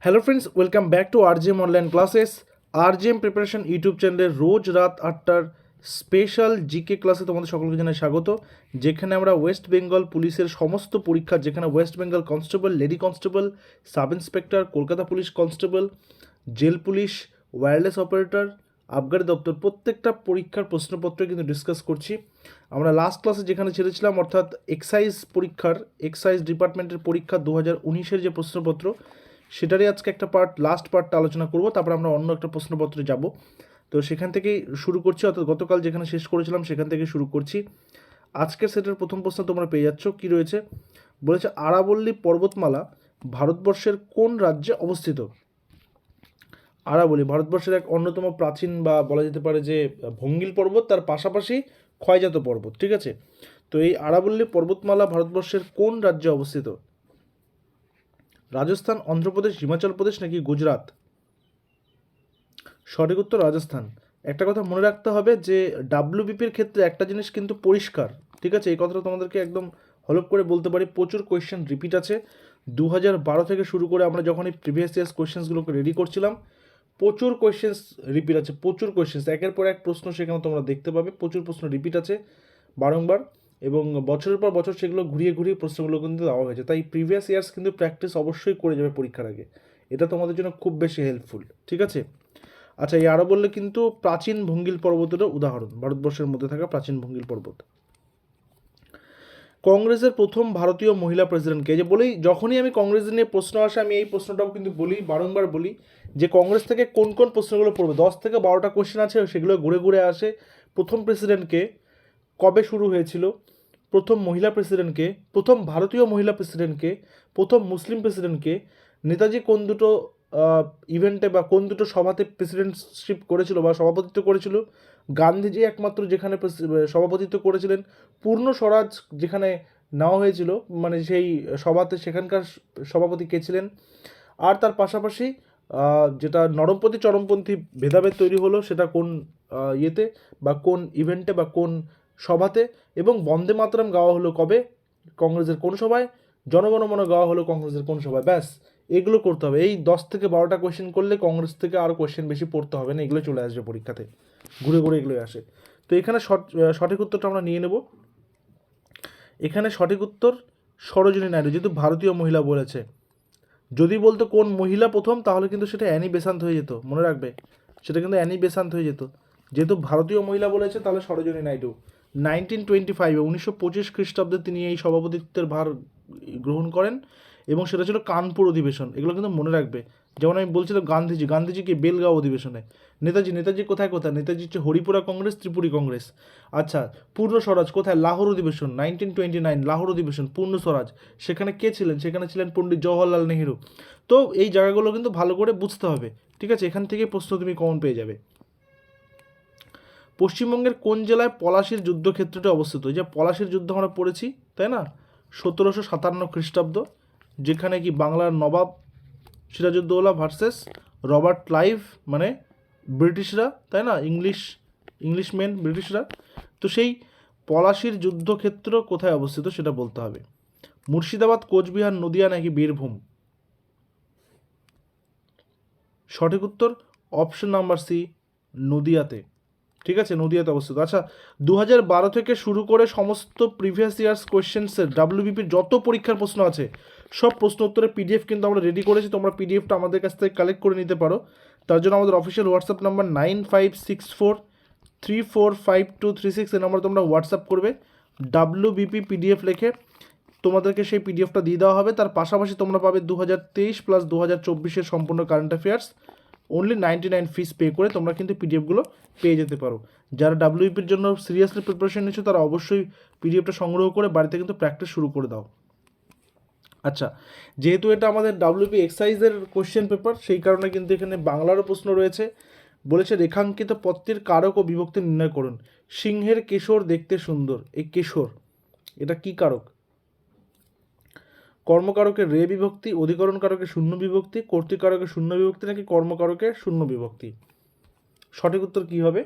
Hello friends, welcome back to RJM online classes. RJM preparation YouTube চ্যানেলে রোজ রাত 8টার special GK ক্লাসে তোমাদের সকলকে জানাই স্বাগত, যেখানে আমরা ওয়েস্ট বেঙ্গল পুলিশের সমস্ত পরীক্ষা, যেখানে west Bengal constable, lady constable, sub inspector, Kolkata police constable, jail police, wireless operator, আবগারি দপ্তর, প্রত্যেকটা পরীক্ষার প্রশ্নপত্র কিন্তু ডিসকাস করছি। আমরা লাস্ট ক্লাসে যেখানে ছেড়েছিলাম, অর্থাৎ এক্সাইজ পরীক্ষার, এক্সাইজ ডিপার্টমেন্টের পরীক্ষা 2019-এর যে প্রশ্নপত্র, সেটারই আজকে একটা লাস্ট পার্টটা আলোচনা করব, তারপর আমরা অন্য একটা প্রশ্নপত্রে যাব। তো সেখান থেকেই শুরু করছি, অর্থাৎ গতকাল যেখানে শেষ করেছিলাম সেখান থেকে শুরু করছি। আজকের সেটের প্রথম প্রশ্ন তোমরা পেয়ে যাচ্ছ, কী রয়েছে বলেছে, আরাবল্লী পর্বতমালা ভারতবর্ষের কোন রাজ্যে অবস্থিত? আরাবল্লী ভারতবর্ষের এক অন্যতম প্রাচীন, বা বলা যেতে পারে যে ভঙ্গিল পর্বত, তার পাশাপাশি ক্ষয়জাত পর্বত। ঠিক আছে, তো এই আরাবল্লী পর্বতমালা ভারতবর্ষের কোন রাজ্যে অবস্থিত? রাজস্থান, অন্ধ্রপ্রদেশ, হিমাচল প্রদেশ নাকি গুজরাট? সঠিক উত্তর রাজস্থান। একটা কথা মনে রাখতে হবে যে ডাব্লিউবিপির ক্ষেত্রে একটা জিনিস কিন্তু পরিষ্কার, ঠিক আছে, এই কথাটা তোমাদেরকে একদম হলপ করে বলতে পারি, প্রচুর কোয়েশ্চেন রিপিট আছে। 2012 থেকে শুরু করে আমরা যখন এই প্রিভিয়াস ইয়ার্স কোয়েশ্চেন্সগুলোকে রেডি করছিলাম, প্রচুর কোয়েশ্চেন্স রিপিট আছে, প্রচুর কোয়েশ্চেন্স, একের পর এক প্রশ্ন সেখানে তোমরা দেখতে পাবে, প্রচুর প্রশ্ন রিপিট আছে বারংবার, এবং বছরের পর বছর সেগুলো ঘুরিয়ে ঘুরিয়ে প্রশ্নগুলো কিন্তু দেওয়া হয়েছে। তাই প্রিভিয়াস ইয়ার্স কিন্তু প্র্যাকটিস অবশ্যই করে যাবে পরীক্ষার আগে, এটা তোমাদের জন্য খুব বেশি হেল্পফুল। ঠিক আছে, আচ্ছা, এই আরও বললে কিন্তু প্রাচীন ভঙ্গিল পর্বতেরও উদাহরণ, ভারতবর্ষের মধ্যে থাকা প্রাচীন ভঙ্গিল পর্বত। কংগ্রেসের প্রথম ভারতীয় মহিলা প্রেসিডেন্টকে, যে বলি যখনই আমি কংগ্রেস নিয়ে প্রশ্ন আসে, আমি এই প্রশ্নটাও কিন্তু বলি, বারংবার বলি, যে কংগ্রেস থেকে কোন কোন প্রশ্নগুলো পড়বে। 10 থেকে 12টা কোশ্চেন আছে, সেগুলো ঘুরে ঘুরে আসে। প্রথম প্রেসিডেন্টকে, কবে শুরু হয়েছিল, প্রথম মহিলা প্রেসিডেন্টকে, প্রথম ভারতীয় মহিলা প্রেসিডেন্টকে, প্রথম মুসলিম প্রেসিডেন্টকে, নেতাজি কোন দুটো ইভেন্টে বা কোন দুটো সভাতে প্রেসিডেন্টশিপ করেছিল বা সভাপতিত্ব করেছিল, গান্ধীজি একমাত্র যেখানে সভাপতিত্ব করেছিলেন, পূর্ণ স্বরাজ যেখানে নেওয়া হয়েছিল, মানে সেই সভাতে, সেখানকার সভাপতি কে ছিলেন, আর তার পাশাপাশি যেটা নরমপন্থী চরমপন্থী ভেদাভেদ তৈরি হলো, সেটা কোন ইয়েতে বা কোন ইভেন্টে বা কোন সভাতে, এবং বন্দে মাতরম গাওয়া হলো কবে, কংগ্রেসের কোন সভায়, জনগণমন গাওয়া হলো কংগ্রেসের কোন সভায়। ব্যাস, এগুলো করতে হবে। এই 10 থেকে 12টা কোয়েশ্চেন করলে কংগ্রেস থেকে আরও কোয়েশ্চেন বেশি পড়তে হবে না, এগুলো চলে আসবে পরীক্ষাতে, ঘুরে ঘুরে এগুলোই আসে। তো এখানে সঠিক উত্তরটা আমরা নিয়ে নেব। এখানে সঠিক উত্তর সরোজিনী নাইডু, যেহেতু ভারতীয় মহিলা বলেছে। যদি বলতো কোন মহিলা প্রথম, তাহলে কিন্তু সেটা অ্যানি বেসান্ত হয়ে যেত, মনে রাখবে, সেটা কিন্তু অ্যানি বেসান্ত হয়ে যেত। যেহেতু ভারতীয় মহিলা বলেছে, তাহলে সরোজিনী নাইডু। 1925-এ 1925 খ্রিস্টাব্দে তিনি এই সভাপতিত্বের ভার গ্রহণ করেন, এবং সেটা ছিল কানপুর অধিবেশন। এগুলো কিন্তু মনে রাখবে। যেমন আমি বলছিলাম গান্ধীজি কি বেলগাঁও অধিবেশনে, নেতাজি কোথায় কোথায়, নেতাজি হচ্ছে হরিপুরা কংগ্রেস, ত্রিপুরী কংগ্রেস। আচ্ছা, পূর্ণ স্বরাজ কোথায়, লাহোর অধিবেশন 1929, লাহোর অধিবেশন, পূর্ণ স্বরাজ, সেখানে কে ছিলেন, সেখানে ছিলেন পণ্ডিত জওহরলাল নেহেরু। তো এই জায়গাগুলো কিন্তু ভালো করে বুঝতে হবে। ঠিক আছে, এখান থেকে প্রশ্ন তুমি কমন পেয়ে যাবে। পশ্চিমবঙ্গের কোন জেলায় পলাশির যুদ্ধক্ষেত্রটি অবস্থিত? এই যে পলাশির যুদ্ধ আমরা পড়েছি, তাই না, 1757 খ্রিস্টাব্দ, যেখানে কি বাংলার নবাব সিরাজউদ্দৌলা ভার্সেস রবার্ট ক্লাইভ, মানে ব্রিটিশরা, তাই না, ইংলিশম্যান ব্রিটিশরা। তো সেই পলাশির যুদ্ধক্ষেত্র কোথায় অবস্থিত সেটা বলতে হবে। মুর্শিদাবাদ, কোচবিহার, নদিয়া নাকি বীরভূম? সঠিক উত্তর অপশন নাম্বার সি, নদিয়াতে। ঠিক আছে, নদিয়াতে অবস্থিত। আচ্ছা, 2012 থেকে শুরু করে সমস্ত প্রিভিয়াস ইয়ার্স কোয়েশ্চেন্সের ডাব্লিউবিপির যত পরীক্ষার প্রশ্ন আছে, সব প্রশ্ন উত্তরের পিডিএফ কিন্তু আমরা রেডি করেছি। তোমরা পিডিএফটা আমাদের কাছ থেকে কালেক্ট করে নিতে পারো। তার জন্য আমাদের অফিসিয়াল হোয়াটসঅ্যাপ নাম্বার 9564345236, এই নাম্বার তোমরা হোয়াটসঅ্যাপ করবে, ডাব্লিউবিপি পিডিএফ লিখে তোমাদেরকে সেই পিডিএফটা দিয়ে দেওয়া হবে। তার পাশাপাশি তোমরা পাবে 2023 প্লাস 2024-এর সম্পূর্ণ current affairs. Only 99 fees pay করে তোমরা কিন্তু পিডিএফগুলো পেয়ে যেতে পারো। যারা ডাব্লিউপির জন্য সিরিয়াসলি প্রিপারেশন নিচ্ছ, তারা অবশ্যই পিডিএফটা সংগ্রহ করে বাড়িতে কিন্তু প্র্যাকটিস শুরু করে দাও। আচ্ছা, যেহেতু এটা আমাদের ডাব্লিউপি এক্সাইজের কোশ্চেন পেপার, সেই কারণে কিন্তু এখানে বাংলারও প্রশ্ন রয়েছে। বলেছে রেখাঙ্কিত পত্রের কারক ও বিভক্তি নির্ণয় করুন। সিংহের কেশর দেখতে সুন্দর, এই কেশর এটা কি কারক? কর্মকারকের রে বিভক্তি, অধিকরণ কারকের শূন্য বিভক্তি, কর্তৃকারকের শূন্য বিভক্তি নাকি কর্মকারকের শূন্য বিভক্তি? সঠিক উত্তর কী হবে?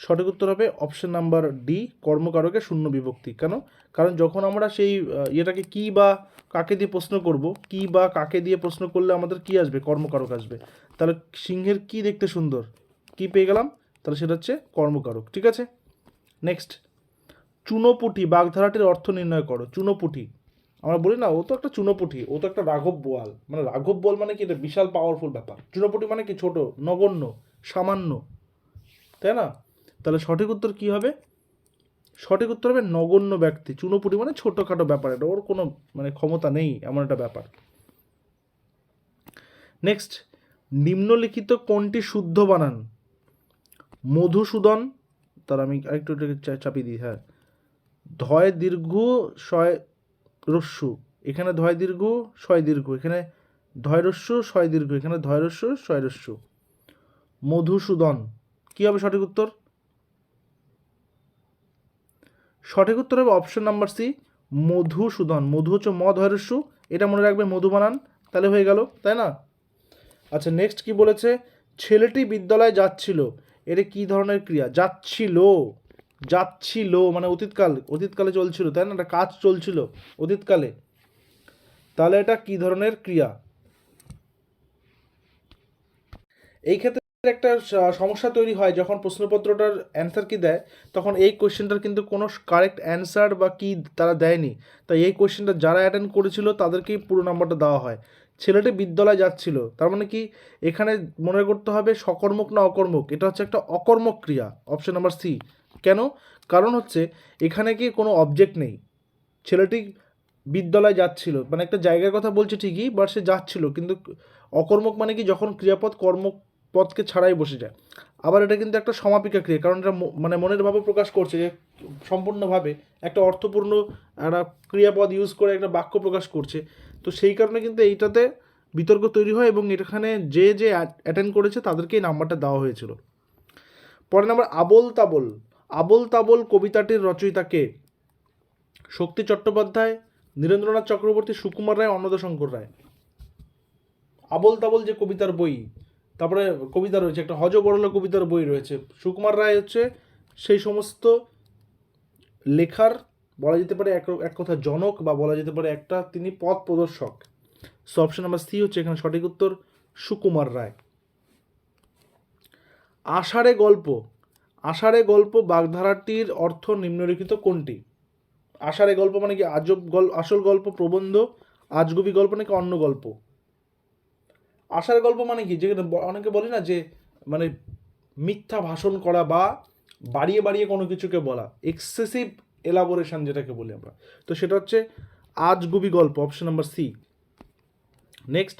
সঠিক উত্তর হবে অপশন নাম্বার ডি, কর্মকারকে শূন্য বিভক্তি। কেন? কারণ যখন আমরা সেই ইয়েটাকে কি বা কাকে দিয়ে প্রশ্ন করব, কি বা কাকে দিয়ে প্রশ্ন করলে আমাদের কি আসবে? কর্মকারক আসবে। তাহলে সিংহের কি দেখতে সুন্দর, কি পেয়ে গেলাম? তাহলে সেটা হচ্ছে কর্মকারক। ঠিক আছে, নেক্সট, চুনোপুঁটি বাগধারাটির অর্থ নির্ণয় করো। চুনোপুঁটি, আমরা বলি না ও তো একটা চুনোপুঁটি, ও তো একটা রাঘব বোয়াল। মানে রাঘব বোয়াল মানে কি? এটা বিশাল পাওয়ারফুল ব্যাপার। চুনোপুঁটি মানে কি? ছোট, নগণ্য, সামান্য, তাই না? তাহলে সঠিক উত্তর কি হবে? সঠিক উত্তর হবে নগণ্য ব্যক্তি। চুনোপুঁটি মানে ছোটোখাটো ব্যাপার, এটা ওর কোনো মানে ক্ষমতা নেই এমন একটা ব্যাপার। নেক্সট, নিম্নলিখিত কোনটি শুদ্ধ বানান? মধুসূদন, তার আমি আরেকটু চাপিয়ে দিই, হ্যাঁ, ধয় দীর্ঘ শয় রস্যু, এখানে ধয় দীর্ঘ শয় দীর্ঘ, এখানে ধয় রস্যু শয় দীর্ঘ, এখানে ধয় রস্যু শয় রস্যু। মধুসূদন কি হবে সঠিক উত্তর? সঠিক উত্তর হবে অপশন নাম্বার সি, মধুসূদন। মধু হচ্ছে ম ধয় রস্যু, এটা মনে রাখবে, মধু বানান, তাহলে হয়ে গেল, তাই না? আচ্ছা, নেক্সট কি বলেছে? ছেলেটি বিদ্যালয়ে যাচ্ছিল, এটা কি ধরনের ক্রিয়া? যাচ্ছিল, যাচ্ছিল মানে অতীতকাল, অতীতকালে চলছিল, তাই না? একটা কাজ চলছিল অতীতকালে, তাহলে এটা কি ধরনের ক্রিয়া? এই ক্ষেত্রে একটা সমস্যা তৈরি হয় যখন প্রশ্নপত্রটার অ্যান্সার কি দেয়, তখন এই কোয়েশ্চেনটার কিন্তু কোনো কারেক্ট অ্যান্সার বা কি তারা দেয়নি। তাই এই কোয়েশ্চেনটা যারা অ্যাটেন্ড করেছিল তাদেরকেই পুরো নাম্বারটা দেওয়া হয়। ছেলেটি বিদ্যালয়ে যাচ্ছিল, তার মানে কি? এখানে মনে করতে হবে সকর্মক না অকর্মক, এটা হচ্ছে একটা অকর্মক ক্রিয়া, অপশন নাম্বার সি। কেন? কারণ হচ্ছে এখানে কি কোনো অবজেক্ট নেই। ছেলেটি বিদ্যালয়ে যাচ্ছিল মানে একটা জায়গার কথা বলছে ঠিকই, বাট সে যাচ্ছিল, কিন্তু অকর্মক মানে কি? যখন ক্রিয়াপদ কর্মপদকে ছাড়াই বসে যায়। আবার এটা কিন্তু একটা সমাপিকা ক্রিয়া, কারণ এটা মানে মনের ভাবে প্রকাশ করছে যে সম্পূর্ণভাবে একটা অর্থপূর্ণ একটা ক্রিয়াপদ ইউজ করে একটা বাক্য প্রকাশ করছে। তো সেই কারণে কিন্তু এইটাতে বিতর্ক তৈরি হয়, এবং এখানে যে যে অ্যাটেন্ড করেছে তাদেরকেই নাম্বারটা দেওয়া হয়েছিল। পরের নাম্বার, আবোল তাবোল। আবোল তাবোল কবিতাটির রচয়িতা কে? শক্তি চট্টোপাধ্যায়, নীরেন্দ্রনাথ চক্রবর্তী, সুকুমার রায়, অন্নদাশঙ্কর রায়। আবোল তাবোল যে কবিতার বই, তারপরে কবিতা রয়েছে, একটা হজ বড়ল কবিতার বই রয়েছে। সুকুমার রায় হচ্ছে সেই সমস্ত লেখার বলা যেতে পারে এক কথা জনক, বা বলা যেতে পারে একটা তিনি পথ প্রদর্শক। সো অপশন নাম্বার সি হচ্ছে এখানে সঠিক উত্তর, সুকুমার রায়। আষাঢ়ে গল্প, আষাঢ়ে গল্প বাগধারাটির অর্থ নিম্নলিখিত কোনটি? আষাঢ়ে গল্প মানে কি? আজব গল্প, আসল গল্প, প্রবন্ধ, আজগুবি গল্প, নাকি অন্য গল্প? আষাঢ় গল্প মানে কি? যেখানে অনেকে বলে না যে মানে মিথ্যা ভাষণ করা বা বাড়িয়ে বাড়িয়ে কোনো কিছুকে বলা, এক্সেসিভ এলাবোরেশন যেটাকে বলি আমরা, তো সেটা হচ্ছে আজগুবি গল্প, অপশন নাম্বার সি। নেক্সট,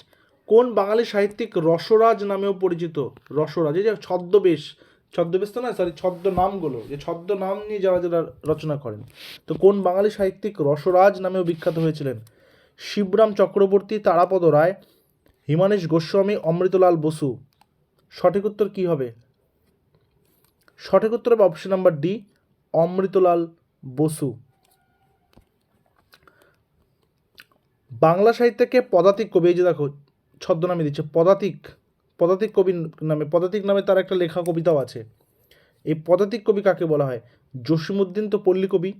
কোন বাঙালি সাহিত্যিক রসরাজ নামেও পরিচিত? রসরাজ, এই যে ছদ্মবেশ, ছদ্মবেশ তো না, সরি, ছদ্মনামগুলো, যে ছদ্মনাম নিয়ে যারা যারা রচনা করেন, তো কোন বাঙালি সাহিত্যিক রসরাজ নামেও বিখ্যাত হয়েছিলেন? শিবরাম চক্রবর্তী, তারাপদ রায়, হিমানীশ গোস্বামী, অমৃতলাল বসু। সঠিক উত্তর কি হবে? সঠিক উত্তর হবে option number D, Amritlal Basu. Bangla সাহিত্যকে পদাতিক কবি, এই যে দেখো ছদ্মনামে দিচ্ছে পদাতিক, পদাতিক কবি নামে, পদাতিক নামে তার একটা লেখা কবিতাও আছে। এই পদাতিক কবি কাকে বলা হয়? জসীমউদ্দিন তো পল্লী কবি,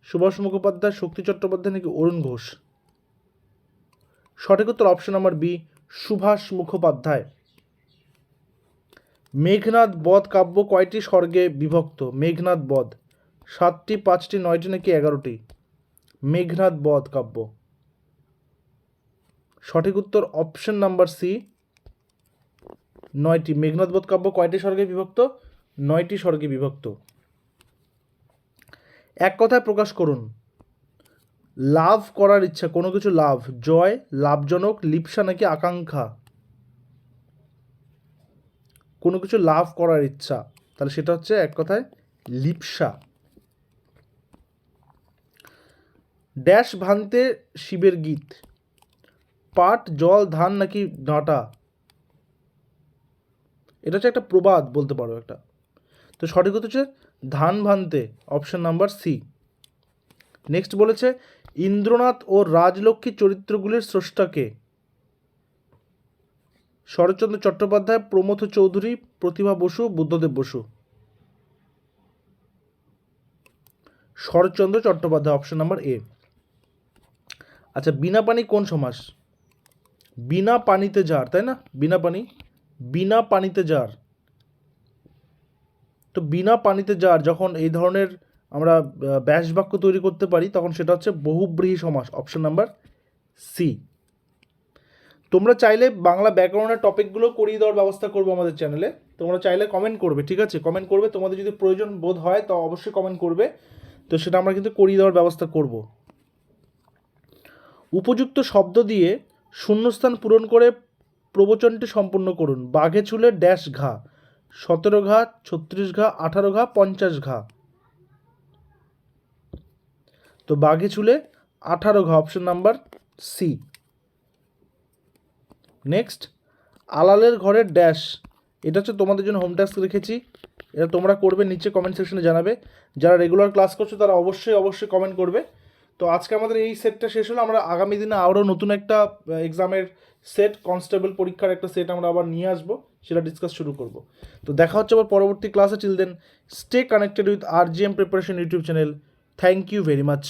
সুভাষ মুখোপাধ্যায়, শক্তি চট্টোপাধ্যায়, নাকি অরুণ ঘোষ? সঠিক উত্তর option number B, Subhash Mukhopadhyay. Meghnad Badh Kabya কয়টি স্বর্গে বিভক্ত? মেঘনাদ বধ 7টি, 5টি, 9টি, নাকি 11টি? মেঘনাদ বধ কাব্য, সঠিক উত্তর option number C, 9টি। Meghnad Badh Kabya কয়টি স্বর্গে বিভক্ত? 9টি স্বর্গে বিভক্ত। এক কথায় প্রকাশ করুন। লাভ করার ইচ্ছা, কোনো কিছু লাভ, জয়, লাভজনক, লিপ্সা, নাকি আকাঙ্ক্ষা? কোনো কিছু লাভ করার ইচ্ছা, তাহলে সেটা হচ্ছে এক কথায় লিপ্সা। ড্যাশ ভান্তে শিবের গীত, পাট, জল, ধান, নাকি ডাঁটা? এটা হচ্ছে একটা প্রবাদ বলতে পারো একটা। তো সঠিক উত্তর হচ্ছে ধান ভান্তে, অপশন নাম্বার সি। নেক্সট বলেছে, ইন্দ্রনাথ ও রাজলক্ষ্মী চরিত্রগুলির স্রষ্টাকে? Saratchandra Chattopadhyay, Pramatha Chowdhury, Pratibha Basu, Buddhadeb Basu. Saratchandra Chattopadhyay, option number A. আচ্ছা, বিনা পানি কোন সমাস? বিনা পানিতে জার, তাই না? বিনা পানি, বিনা পানিতে জার। তো বিনা পানিতে জার যখন এই ধরনের আমরা ব্যাস বাক্য তৈরি করতে পারি তখন সেটা হচ্ছে বহুব্রীহি সমাস, অপশন নাম্বার সি। তোমরা চাইলে বাংলা ব্যাকরণের টপিকগুলো করিয়ে দেওয়ার ব্যবস্থা করবো আমাদের চ্যানেলে, তোমরা চাইলে কমেন্ট করবে, ঠিক আছে? কমেন্ট করবে, তোমাদের যদি প্রয়োজন বোধ হয় তো অবশ্যই কমেন্ট করবে, তো সেটা আমরা কিন্তু করিয়ে দেওয়ার ব্যবস্থা করব। উপযুক্ত শব্দ দিয়ে শূন্যস্থান পূরণ করে প্রবচনটি সম্পূর্ণ করুন। বাঘে চুলে ড্যাশ ঘা, 17 ঘা, 36 ঘা, 18 ঘা, 50 ঘা। তো বাঘে চুলে 18 ঘা, অপশন নাম্বার সি। নেক্সট, আলালের ঘরের ড্যাশ, এটা হচ্ছে তোমাদের জন্য হোম টাস্ক রেখেছি, এটা তোমরা করবে, নিচে কমেন্ট সেকশনে জানাবে। যারা রেগুলার ক্লাস করছো তারা অবশ্যই অবশ্যই কমেন্ট করবে। তো আজকে আমাদের এই সেটটা শেষ হলো, আমরা আগামী দিনে আরও নতুন একটা এক্সামের সেট, কনস্টেবল পরীক্ষার একটা সেট আমরা আবার নিয়ে আসবো, সেটা ডিসকাস শুরু করব। তো দেখা হচ্ছে আবার পরবর্তী ক্লাসে। Till then stay connected with RGM preparation YouTube channel. Thank you very much.